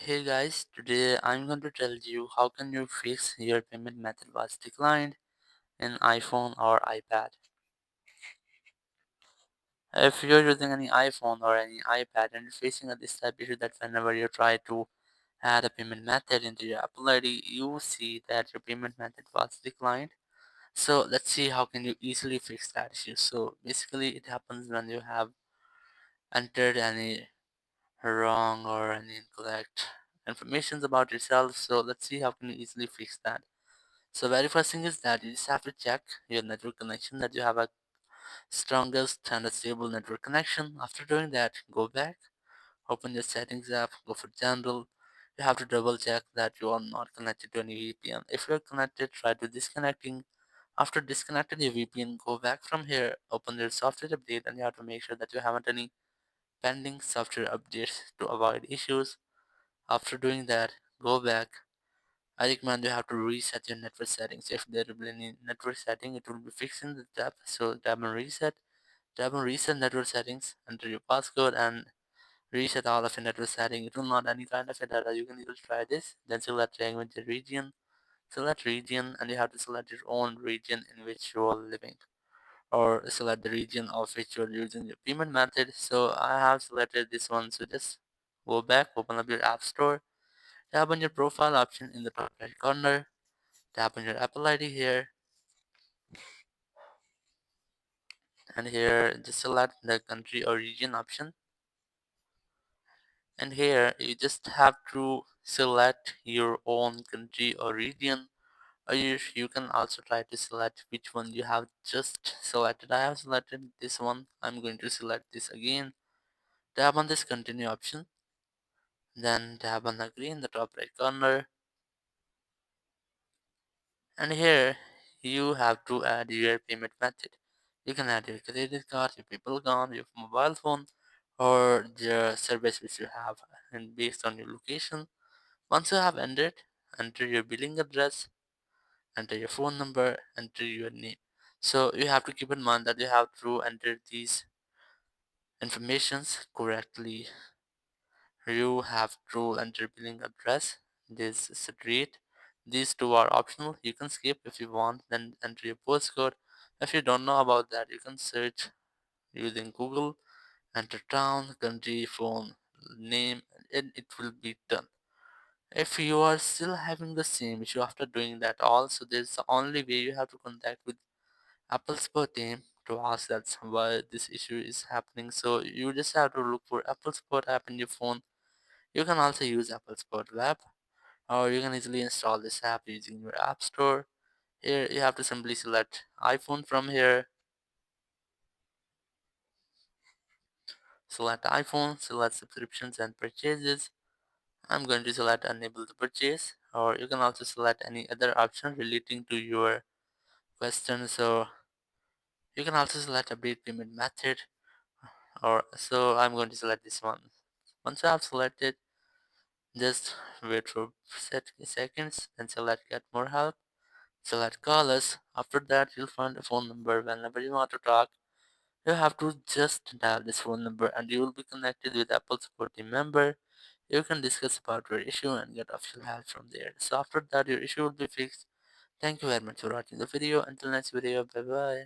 Hey guys, today I'm going to tell you how can you fix your payment method was declined in iPhone or iPad. If you're using any iPhone or any iPad and you're facing this type issue that whenever you try to add a payment method into your Apple ID, you see that your payment method was declined. So let's see how can you easily fix that issue. So basically it happens when you have entered any wrong or any incorrect information about yourself. So let's see how can you easily fix that. So very first thing is that you just have to check your network connection that you have a strongest and a stable network connection. After doing that, go back, open your settings app, go for general. You have to double check that you are not connected to any VPN. If you're connected, try to disconnecting. After disconnecting your VPN, go back from here, open your software update, and you have to make sure that you haven't any pending software updates to avoid issues. After doing that, go back. I recommend you have to reset your network settings. If there will be any network setting, it will be fixed in the tab. So tab on reset, network settings, enter your passcode and reset all of your network setting. It will not any kind of a data. You can even try this. Then select language and region. Select region and you have to select your own region in which you are living. Or select the region of which you are using your payment method. So I have selected this one. So just go back, open up your app store, tap on your profile option in the top right corner. Tap on your Apple ID here, and here just select the country or region option. And here you just have to select your own country or region, or you can also try to select which one you have just selected. I have selected this one. I'm going to select this again. Tap on this continue option, then tap on agree in the top right corner. And here you have to add your payment method. You can add your credit card, your PayPal account, your mobile phone, or the service which you have, and based on your location. Once you have entered, enter your billing address, enter your phone number, enter your name. So you have to keep in mind that you have to enter these informations correctly. You have to enter billing address, this street. These two are optional. You can skip if you want, then enter your postcode. If you don't know about that, you can search using Google, enter town, country, phone, name, and it will be done. If you are still having the same issue after doing that also, there's the only way you have to contact with Apple support team to ask that why this issue is happening. So you just have to look for Apple support app in your phone. You can also use Apple Support Web, or you can easily install this app using your App Store. Here you have to simply select iPhone from here, select iPhone, select subscriptions and purchases. I'm going to select enable the purchase, or you can also select any other option relating to your question. So you can also select update payment method, or so I'm going to select this one. Once I have selected, just wait for seconds and select get more help. Select call us. After that, you'll find a phone number. Whenever you want to talk, you have to just dial this phone number and you will be connected with Apple support team member. You can discuss about your issue and get official help from there. So after that, your issue will be fixed. Thank you very much for watching the video. Until next video, bye bye.